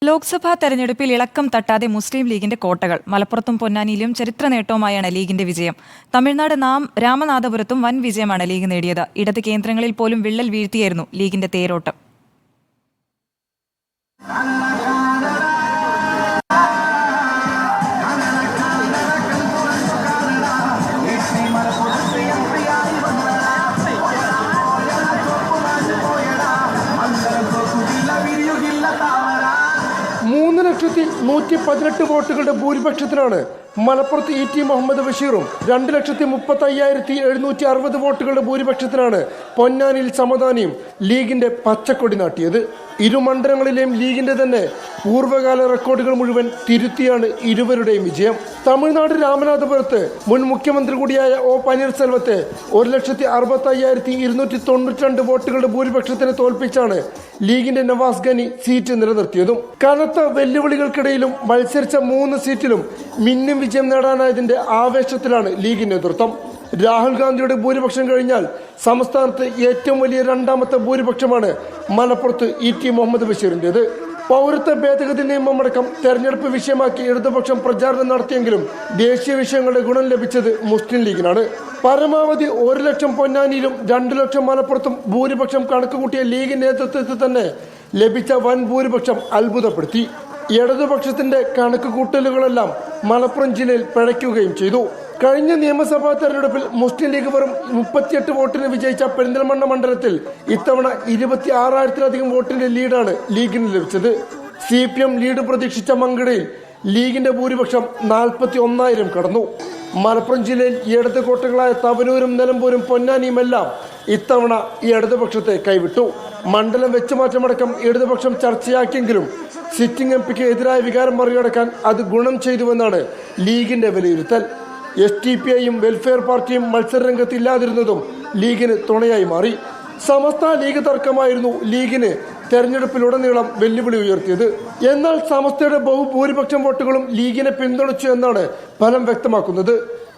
ലോക്സഭാ തെരഞ്ഞെടുപ്പിൽ ഇളക്കം തട്ടാതെ മുസ്ലിം ലീഗിന്റെ കോട്ടകൾ. മലപ്പുറത്തും പൊന്നാനിയിലും ചരിത്ര നേട്ടവുമായാണ് ലീഗിന്റെ വിജയം. തമിഴ്നാട് രാമനാഥപുരത്തും വൻ വിജയമാണ് ലീഗ് നേടിയത്. ഇടത് കേന്ദ്രങ്ങളിൽ പോലും വിള്ളൽ വീഴ്ത്തിയായിരുന്നു ലീഗിന്റെ തേരോട്ടം. (3,118,000) വോട്ടുകളുടെ ഭൂരിപക്ഷത്തിനാണ് മലപ്പുറത്ത് ഇ ടി മുഹമ്മദ് ബഷീറും 2,35,760 വോട്ടുകളുടെ ഭൂരിപക്ഷത്തിനാണ് പൊന്നാനിയിൽ സമദാനിയും ലീഗിന്റെ പച്ചക്കൊടി നാട്ടിയത്. ഇരു മണ്ഡലങ്ങളിലെയും ലീഗിന്റെ തന്നെ പൂർവ്വകാല റെക്കോർഡുകൾ മുഴുവൻ തിരുത്തിയാണ് ഇരുവരുടെയും വിജയം. തമിഴ്നാട് രാമനാഥപുരത്ത് മുൻ മുഖ്യമന്ത്രി കൂടിയായ ഒ പനീർസെൽവത്തെ 1,65,292 വോട്ടുകളുടെ ഭൂരിപക്ഷത്തിന് തോൽപ്പിച്ചാണ് ലീഗിന്റെ നവാസ് ഗനി സീറ്റ് നിലനിർത്തിയതും. കനത്ത വെല്ലുവിളികൾക്കിടയിലും മത്സരിച്ച 3 സീറ്റിലും മിന്നും വിജയം നേടാനായതിന്റെ ആവേശത്തിലാണ് ലീഗ് നേതൃത്വം. രാഹുൽ ഗാന്ധിയുടെ ഭൂരിപക്ഷം കഴിഞ്ഞാൽ സംസ്ഥാനത്ത് ഏറ്റവും വലിയ രണ്ടാമത്തെ ഭൂരിപക്ഷമാണ് മലപ്പുറത്ത് ഇ ടി മുഹമ്മദ് ബഷീറിന്റേത്. പൗരത്വ ഭേദഗതി നിയമമടക്കം തെരഞ്ഞെടുപ്പ് വിഷയമാക്കി ഇടതുപക്ഷം പ്രചാരണം നടത്തിയെങ്കിലും ദേശീയ വിഷയങ്ങളുടെ ഗുണം ലഭിച്ചത് മുസ്ലിം ലീഗിനാണ്. പരമാവധി 1 ലക്ഷം പൊന്നാനിയിലും 2 ലക്ഷം മലപ്പുറത്തും ഭൂരിപക്ഷം കണക്കുകൂട്ടിയ ലീഗ് നേതൃത്വത്തിൽ തന്നെ ലഭിച്ച വൻ ഭൂരിപക്ഷം അത്ഭുതപ്പെടുത്തി. ഇടതുപക്ഷത്തിന്റെ കണക്ക് കൂട്ടലുകളെല്ലാം മലപ്പുറം ജില്ലയിൽ പിഴയ്ക്കുകയും ചെയ്തു. കഴിഞ്ഞ നിയമസഭാ തെരഞ്ഞെടുപ്പിൽ മുസ്ലിം ലീഗ് വെറും 38 വോട്ടിന് വിജയിച്ച പെരിന്തൽമണ്ണ മണ്ഡലത്തിൽ ഇത്തവണ 26,000-ലധികം വോട്ടിന്റെ ലീഡാണ് ലീഗിന് ലഭിച്ചത്. CPM ലീഡ് പ്രതീക്ഷിച്ച മങ്കടയിൽ ലീഗിന്റെ ഭൂരിപക്ഷം 41,000 കടന്നു. മലപ്പുറം ജില്ലയിൽ ഇടത് കോട്ടകളായ തവനൂരും നിലമ്പൂരും പൊന്നാനിയുമെല്ലാം ഇത്തവണ ഈ ഇടതുപക്ഷത്തെ കൈവിട്ടു. മണ്ഡലം വെച്ചുമാറ്റമടക്കം ഇടതുപക്ഷം ചർച്ചയാക്കിയെങ്കിലും സിറ്റിംഗ് എംപിക്ക് എതിരായ വികാരം മറികടക്കാൻ അത് ഗുണം ചെയ്തുവെന്നാണ് ലീഗിന്റെ വിലയിരുത്തൽ. SDPIയും വെൽഫെയർ പാർട്ടിയും മത്സരരംഗത്ത് ഇല്ലാതിരുന്നതും ലീഗിന് തുണയായി മാറി. സമസ്ത ലീഗ് തർക്കമായിരുന്നു ലീഗിന് തെരഞ്ഞെടുപ്പിലുടനീളം വെല്ലുവിളി ഉയർത്തിയത്. എന്നാൽ സമസ്തയുടെ ബഹുഭൂരിപക്ഷം വോട്ടുകളും ലീഗിനെ പിന്തുണച്ചു എന്നാണ് ഫലം വ്യക്തമാക്കുന്നത്.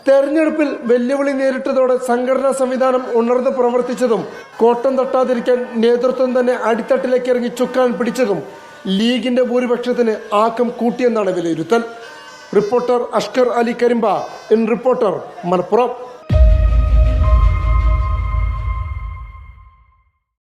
തെരഞ്ഞെടുപ്പിൽ വെല്ലുവിളി നേരിട്ടതോടെ സംഘടനാ സംവിധാനം ഉണർന്ന് പ്രവർത്തിച്ചതും കോട്ടം തട്ടാതിരിക്കാൻ നേതൃത്വം തന്നെ അടിത്തട്ടിലേക്ക് ഇറങ്ങി ചുക്കാൻ പിടിച്ചതും ലീഗിന്റെ ഭൂരിപക്ഷത്തിന് ആക്കം കൂട്ടിയെന്നാണ് വിലയിരുത്തൽ. Reporter Ashkar Ali Karimpa, in Reporter, Malappuram.